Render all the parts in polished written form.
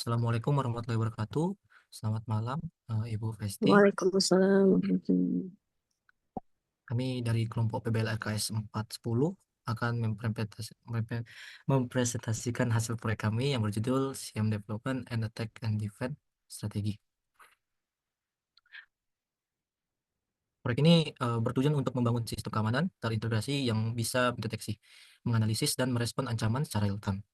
Assalamualaikum warahmatullahi wabarakatuh. Selamat malam, Ibu Vesti. Waalaikumsalam. Kami dari kelompok PBL RKS 410 akan mempresentasikan hasil proyek kami yang berjudul SIEM Development and Attack and Defense Strategi. Proyek ini bertujuan untuk membangun sistem keamanan terintegrasi yang bisa mendeteksi, menganalisis, dan merespon ancaman secara real time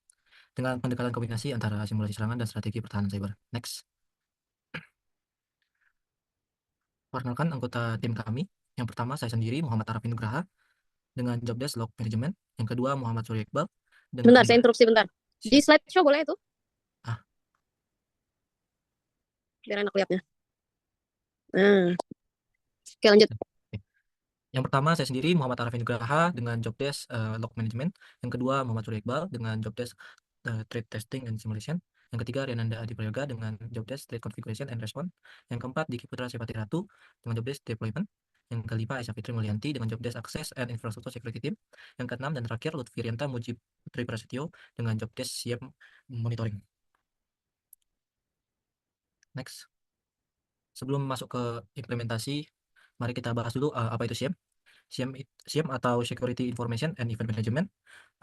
dengan pendekatan kombinasi antara simulasi serangan dan strategi pertahanan cyber. Next. Perkenalkan anggota tim kami. Yang pertama, saya sendiri, Muhammad Arafin Nugraha, dengan job desk log management. Yang kedua, Muhammad Surya Iqbal, dengan Bentar, saya interupsi bentar. Di siap. slideshow boleh itu? Ah, Biar enak lihatnya. Nah, oke lanjut. oke. Yang pertama, saya sendiri, Muhammad Arafin Nugraha, dengan job desk log management. Yang kedua, Muhammad Surya Iqbal, dengan job desk threat testing and simulation. Yang ketiga, Riananda Adi Prayoga, dengan job desk threat configuration and response. Yang keempat, Diki Putra Sepati Ratu, dengan job desk deployment. Yang kelima, Aisyah Fitri Mulyanti, dengan job desk access and infrastructure security team. Yang keenam dan terakhir, Lutfi Rianta Mujib Putri Prasetyo, dengan job desk SIEM monitoring. Next. Sebelum masuk ke implementasi, mari kita bahas dulu apa itu SIEM. SIEM atau Security Information and Event Management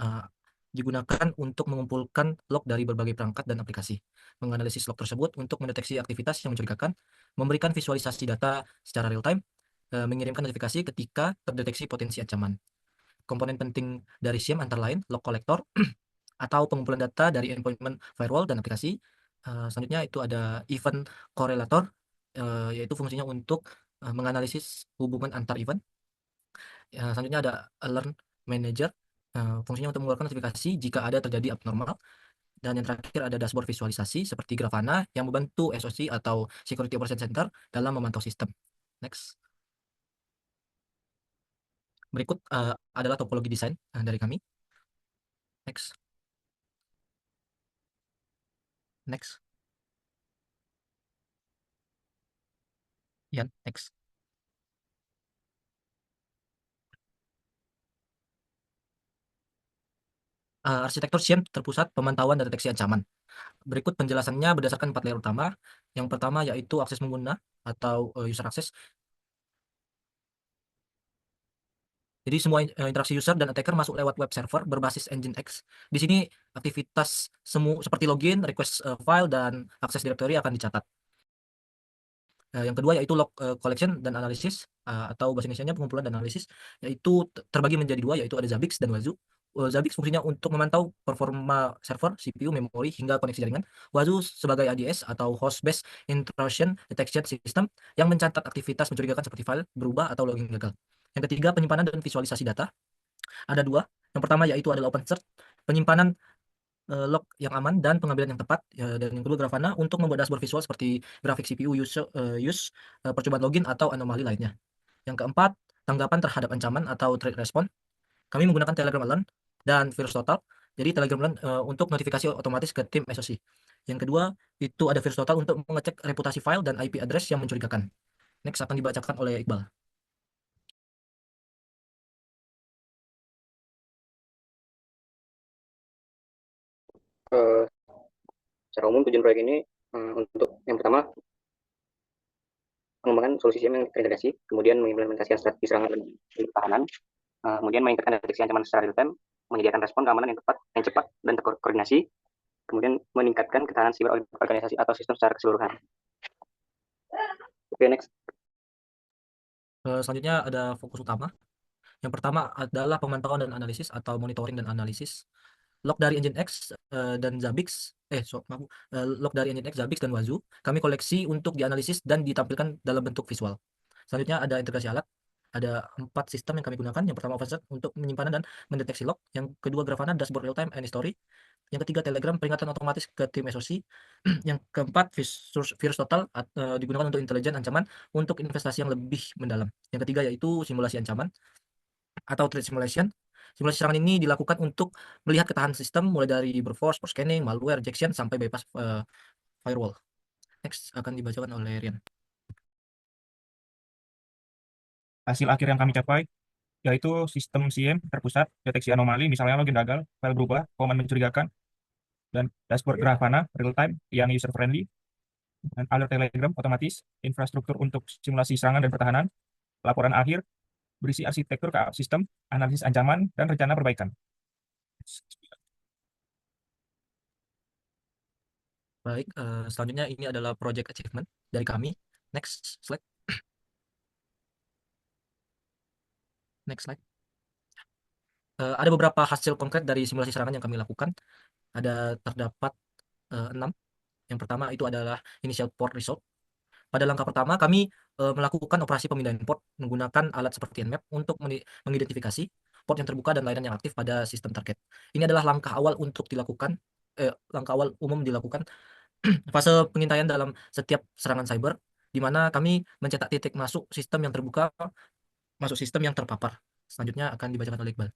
uh, digunakan untuk mengumpulkan log dari berbagai perangkat dan aplikasi, menganalisis log tersebut untuk mendeteksi aktivitas yang mencurigakan, memberikan visualisasi data secara real time, mengirimkan notifikasi ketika terdeteksi potensi ancaman. Komponen penting dari SIEM antara lain log collector atau pengumpulan data dari endpoint firewall dan aplikasi. Selanjutnya itu ada event correlator, yaitu fungsinya untuk menganalisis hubungan antar event. Selanjutnya ada alert manager, fungsinya untuk mengeluarkan notifikasi jika ada terjadi abnormal. Dan yang terakhir ada dashboard visualisasi seperti Grafana yang membantu SOC atau Security Operation Center dalam memantau sistem. Next. Berikut adalah topologi desain dari kami. Next. Next. Ya, next. Arsitektur SIEM terpusat pemantauan dan deteksi ancaman. Berikut penjelasannya berdasarkan 4 layer utama. Yang pertama yaitu akses pengguna atau user access. Jadi semua interaksi user dan attacker masuk lewat web server berbasis Nginx. Di sini aktivitas semua seperti login, request file, dan akses directory akan dicatat. Yang kedua yaitu log collection dan analisis, atau bahasa Indonesia pengumpulan dan analisis, yaitu terbagi menjadi dua, yaitu ada Zabbix dan Wazoo. Zabbix fungsinya untuk memantau performa server, CPU, memori, hingga koneksi jaringan. Wazoo sebagai ADS atau Host Based Intrusion Detection System yang mencatat aktivitas mencurigakan seperti file berubah atau login gagal. Yang ketiga, penyimpanan dan visualisasi data. Ada dua. Yang pertama yaitu adalah OpenSearch, penyimpanan log yang aman dan pengambilan yang tepat, ya, dan yang kedua Grafana untuk membuat dashboard visual seperti grafik CPU percobaan login atau anomali lainnya. Yang keempat, tanggapan terhadap ancaman atau threat response. Kami menggunakan Telegram Alert dan Virus Total. Jadi Telegram Alert untuk notifikasi otomatis ke tim SOC. Yang kedua, itu ada Virus Total untuk mengecek reputasi file dan IP address yang mencurigakan. Next akan dibacakan oleh Iqbal. Eh, Secara umum tujuan proyek ini untuk yang pertama mengembangkan solusi SIEM yang terintegrasi, kemudian mengimplementasikan strategi serangan dan pertahanan, kemudian meningkatkan deteksi ancaman secara real time, menyediakan respon keamanan yang tepat, yang cepat dan terkoordinasi, kemudian meningkatkan ketahanan siber organisasi atau sistem secara keseluruhan. Oke, next. Selanjutnya ada fokus utama. Yang pertama adalah pemantauan dan analisis atau monitoring dan analisis. Log dari Nginx dan Zabbix, maaf, log dari Nginx, Zabbix, dan Wazoo, kami koleksi untuk dianalisis dan ditampilkan dalam bentuk visual. Selanjutnya ada integrasi alat. Ada 4 sistem yang kami gunakan. Yang pertama OpenSearch untuk penyimpanan dan mendeteksi log. Yang kedua Grafana, dashboard real time and history. Yang ketiga Telegram, peringatan otomatis ke tim SOC. Yang keempat Virus Total, digunakan untuk intelijen ancaman untuk investasi yang lebih mendalam. Yang ketiga yaitu simulasi ancaman atau threat simulation. Simulasi serangan ini dilakukan untuk melihat ketahanan sistem mulai dari brute force, scanning, malware, injection, sampai bypass firewall. Next akan dibacakan oleh Rian. Hasil akhir yang kami capai yaitu sistem SIEM terpusat, deteksi anomali, misalnya login gagal, file berubah, command mencurigakan, dan dashboard Grafana real-time yang user-friendly, dan alert Telegram otomatis, infrastruktur untuk simulasi serangan dan pertahanan, laporan akhir, berisi arsitektur keamanan sistem, analisis ancaman, dan rencana perbaikan. Baik, selanjutnya ini adalah project achievement dari kami. Next slide. Next slide. Ada beberapa hasil konkret dari simulasi serangan yang kami lakukan. Terdapat 6. Yang pertama itu adalah initial port result. Pada langkah pertama kami melakukan operasi pemindahan port menggunakan alat seperti Nmap untuk mengidentifikasi port yang terbuka dan layanan yang aktif pada sistem target. Ini adalah langkah awal langkah awal umum dilakukan fase pengintaian dalam setiap serangan cyber, di mana kami mencetak titik masuk sistem yang terbuka, masuk sistem yang terpapar. Selanjutnya akan dibacakan oleh Iqbal.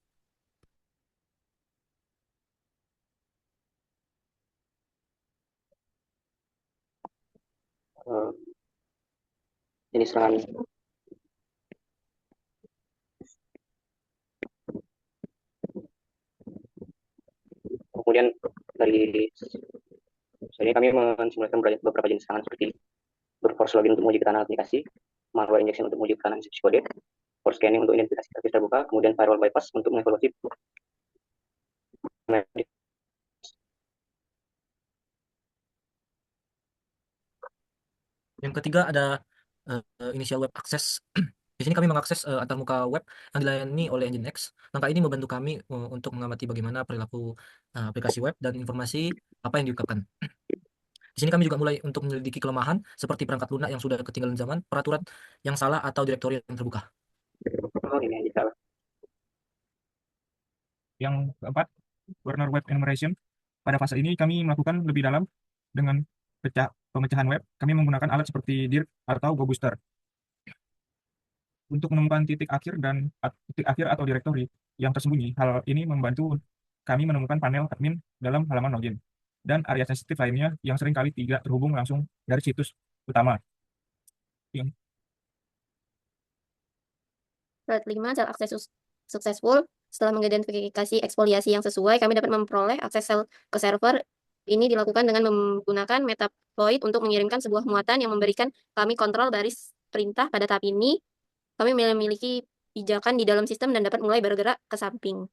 Jenis serangan kemudian dari sini kami mensimulasikan beberapa jenis serangan seperti brute force login untuk menguji ketahanan aplikasi, malware injection untuk menguji ketahanan eksekusi kode, force scanning untuk identifikasi servis terbuka, kemudian firewall bypass untuk mengevaluasi. Yang ketiga ada initial web access. Di sini kami mengakses antarmuka web yang dilayani oleh Nginx. Langkah ini membantu kami untuk mengamati bagaimana perilaku aplikasi web dan informasi apa yang diungkapkan. Di sini kami juga mulai untuk menyelidiki kelemahan seperti perangkat lunak yang sudah ketinggalan zaman, peraturan yang salah atau direktori yang terbuka. Ini yang salah. Yang keempat, Warner Web Enumeration. Pada fase ini kami melakukan lebih dalam dengan pemecahan web. Kami menggunakan alat seperti DIRC atau GoBooster untuk menemukan titik akhir atau direktori yang tersembunyi. Hal ini membantu kami menemukan panel admin dalam halaman login dan area sensitif lainnya yang seringkali tidak terhubung langsung dari situs utama. Slide 5, sel akses successful. Setelah mengidentifikasi eksfoliasi yang sesuai, kami dapat memperoleh akses sel ke server. Ini dilakukan dengan menggunakan Metasploit untuk mengirimkan sebuah muatan yang memberikan kami kontrol baris perintah. Pada tahap ini, kami memiliki pijakan di dalam sistem dan dapat mulai bergerak ke samping.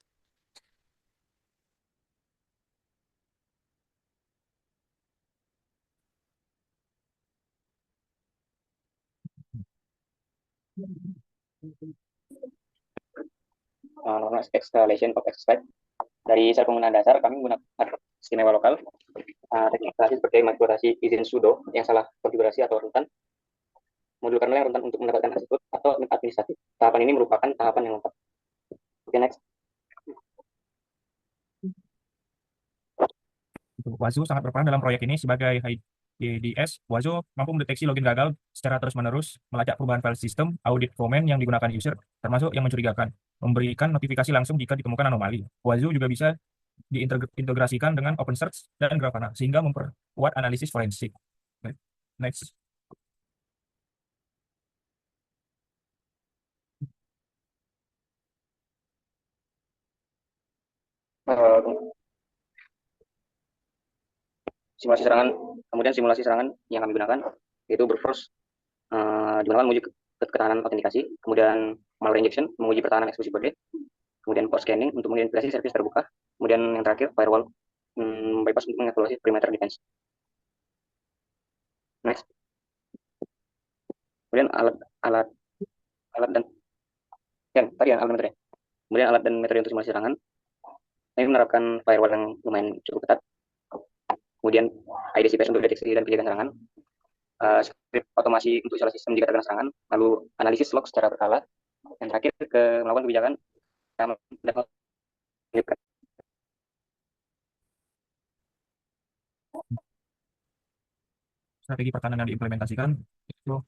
Normal escalation of exploit. Dari sel penggunaan dasar, kami menggunakan istimewa lokal, teknik seperti manipulasi izin sudo yang salah konfigurasi atau rentan, modul kernel yang rentan untuk mendapatkan atribut atau administratif. Tahapan ini merupakan tahapan yang lengkap. Oke, next. Wazo sangat berperan dalam proyek ini sebagai HDDS. Wazo mampu mendeteksi login gagal secara terus-menerus, melacak perubahan file sistem, audit komen yang digunakan user, termasuk yang mencurigakan, memberikan notifikasi langsung jika ditemukan anomali. Wazo juga bisa diintegrasikan dengan OpenSearch dan Grafana, sehingga memperkuat analisis forensik. Next. Kemudian simulasi serangan yang kami gunakan yaitu brute force, digunakan menguji ketahanan autentikasi, kemudian malware injection menguji pertahanan eksekusi kode, kemudian force scanning untuk mengidentifikasi servis terbuka, kemudian yang terakhir firewall bypass untuk mengevaluasi perimeter defense. Next. Kemudian alat dan metode untuk simulasi serangan. Ini menerapkan firewall yang lumayan cukup ketat. Kemudian IDCPS untuk deteksi dan penjagaan serangan, script otomasi untuk isolasi sistem jika terkena serangan, lalu analisis log secara berkala, dan terakhir melakukan kebijakan strategi pertahanan yang diimplementasikan itu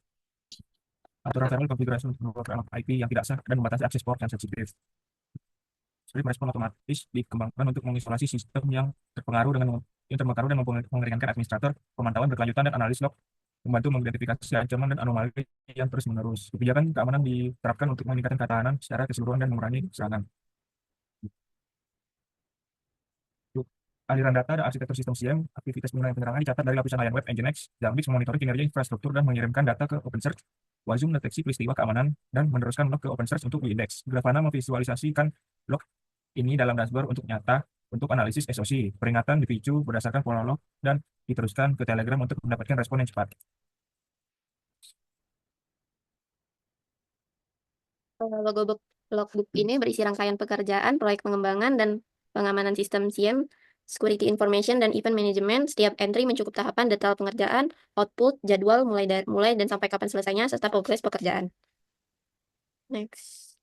aturan firewall konfigurasi untuk memblokir IP yang tidak sah dan membatasi akses port yang sensitif. Script respon otomatis dikembangkan untuk mengisolasi sistem yang terpengaruh dan memperingatkan administrator, pemantauan berkelanjutan dan analis log, membantu mengidentifikasi ancaman dan anomali yang terus-menerus. Kebijakan keamanan diterapkan untuk meningkatkan ketahanan secara keseluruhan dan mengurangi serangan. aliran data dan arsitektur sistem SIEM, aktivitas penggunaan penyerangan dicatat dari lapisan layar web Nginx. Jamix memonitoring kinerja infrastruktur dan mengirimkan data ke OpenSearch. Wazoo mendeteksi peristiwa keamanan dan meneruskan log ke OpenSearch untuk diindeks. Grafana memvisualisasikan log ini dalam dashboard untuk analisis SOC. Peringatan dipicu berdasarkan pola log dan diteruskan ke Telegram untuk mendapatkan respon yang cepat. Logbook ini berisi rangkaian pekerjaan, proyek pengembangan, dan pengamanan sistem SIEM, security information, dan event management. Setiap entry mencukup tahapan, detail pengerjaan, output, jadwal, mulai dan sampai kapan selesainya, serta progres pekerjaan. Next.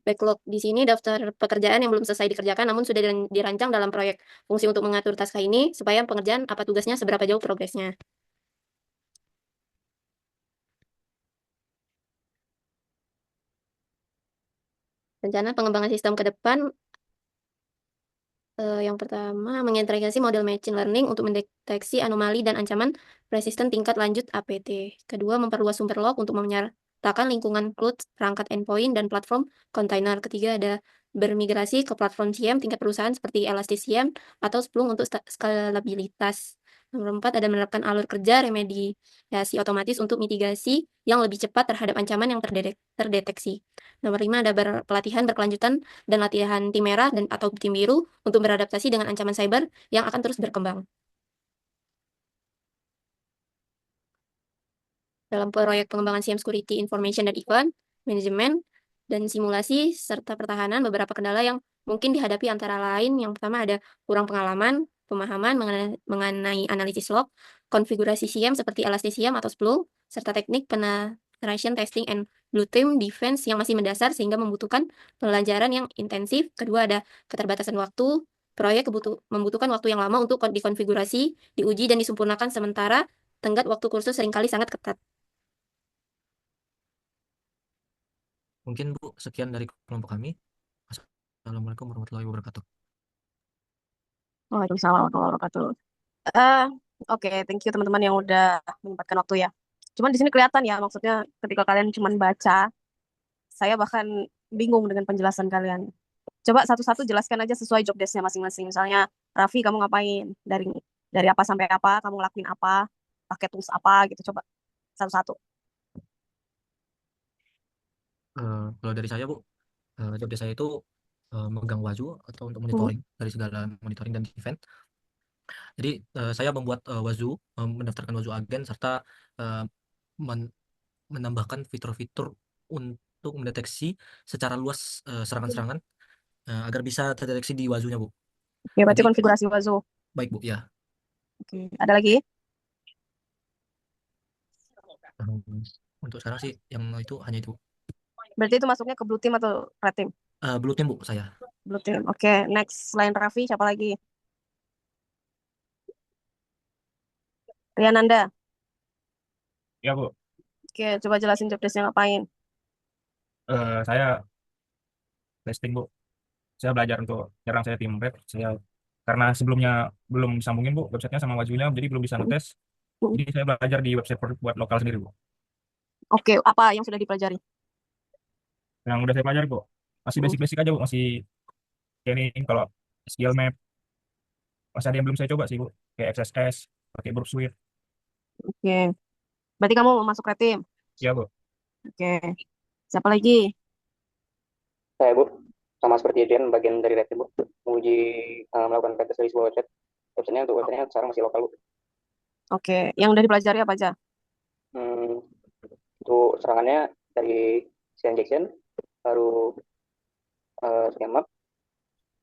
Backlog. Di sini daftar pekerjaan yang belum selesai dikerjakan namun sudah dirancang dalam proyek. Fungsi untuk mengatur task ini supaya pengerjaan apa tugasnya, seberapa jauh progresnya. Rencana pengembangan sistem ke depan, yang pertama, mengintegrasi model machine learning untuk mendeteksi anomali dan ancaman resisten tingkat lanjut APT. Kedua, memperluas sumber log untuk menyertakan lingkungan cloud, perangkat endpoint, dan platform kontainer. Ketiga, ada bermigrasi ke platform SIEM tingkat perusahaan seperti Elasticseam atau Splunk untuk skalabilitas. Nomor 4, ada menerapkan alur kerja remediasi otomatis untuk mitigasi yang lebih cepat terhadap ancaman yang terdeteksi. Nomor 5, ada pelatihan berkelanjutan dan latihan tim merah atau tim biru untuk beradaptasi dengan ancaman cyber yang akan terus berkembang. Dalam proyek pengembangan SIEM Security Information dan Event Management dan simulasi serta pertahanan, beberapa kendala yang mungkin dihadapi antara lain, yang pertama ada kurang pengalaman, pemahaman mengenai analisis log, konfigurasi SIEM seperti Elasticseam atau Splunk, serta teknik penetration testing and blue team defense yang masih mendasar sehingga membutuhkan pelajaran yang intensif. Kedua, ada keterbatasan waktu. Proyek membutuhkan waktu yang lama untuk dikonfigurasi, diuji, dan disempurnakan, sementara tenggat waktu kursus seringkali sangat ketat. Mungkin Bu, sekian dari kelompok kami. Assalamualaikum warahmatullahi wabarakatuh. Waalaikumsalam warahmatullahi wabarakatuh. Eh, Oke, thank you teman-teman yang udah menyempatkan waktu ya. Cuman di sini kelihatan ya, maksudnya ketika kalian cuman baca, saya bahkan bingung dengan penjelasan kalian. Coba satu-satu jelaskan aja sesuai job desk-nya masing-masing. Misalnya, Raffi kamu ngapain? Dari apa sampai apa? Kamu ngelakuin apa? Pakai tools apa gitu? Coba satu-satu. Kalau dari saya Bu, job desk saya itu megang Wazoo atau untuk monitoring dari segala monitoring dan event. Jadi saya membuat Wazoo, mendaftarkan Wazoo agen serta menambahkan fitur-fitur untuk mendeteksi secara luas serangan-serangan agar bisa terdeteksi di Wazoo-nya Bu. Oke, berarti Jadi konfigurasi Wazoo. baik Bu ya. Oke, ada lagi? Untuk sekarang sih yang itu hanya itu. Berarti itu masuknya ke blue team atau red team? Blue team Bu saya. Blue team. Oke, next. Selain Raffi, siapa lagi? Riananda. Ya, Bu. Oke, coba jelasin job desk-nya ngapain. Saya testing, Bu. Saya belajar untuk nyerang saya tim red. Karena sebelumnya belum disambungin, Bu, websitenya sama Wajunya, jadi belum bisa ngetes. Jadi saya belajar di website buat lokal sendiri, Bu. Oke, apa yang sudah dipelajari? Yang udah saya pelajari, Bu, masih basic-basic aja, Bu. Masih scanning, kalau SQL map. Masih ada yang belum saya coba sih, Bu. Kayak XSS, pakai Burp Suite. Oke, berarti kamu mau masuk red team? Ya, Bu. Oke, siapa lagi? Saya Bu, sama seperti Adrian, bagian dari Red Team Bu, menguji melakukan pen test dari sebuah website. Untuk websitenya sekarang masih lokal Bu. Oke, yang udah dipelajari apa aja? Untuk serangannya dari scan injection, baru scan map,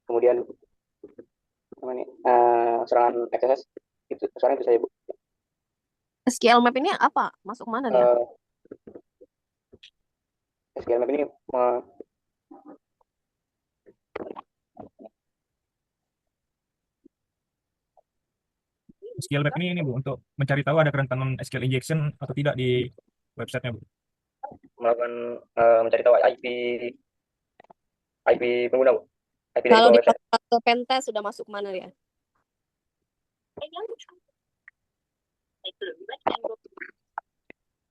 kemudian serangan XSS, itu sekarang itu saya Bu. SQL map ini apa? Masuk mana dia? SQL map ini SQL map ini Bu, untuk mencari tahu ada kerentanan SQL injection atau tidak di websitenya, Bu. melakukan mencari tahu IP pengguna Bu. IP dari Kalau sebuah di website. ke pentest sudah masuk mana ya?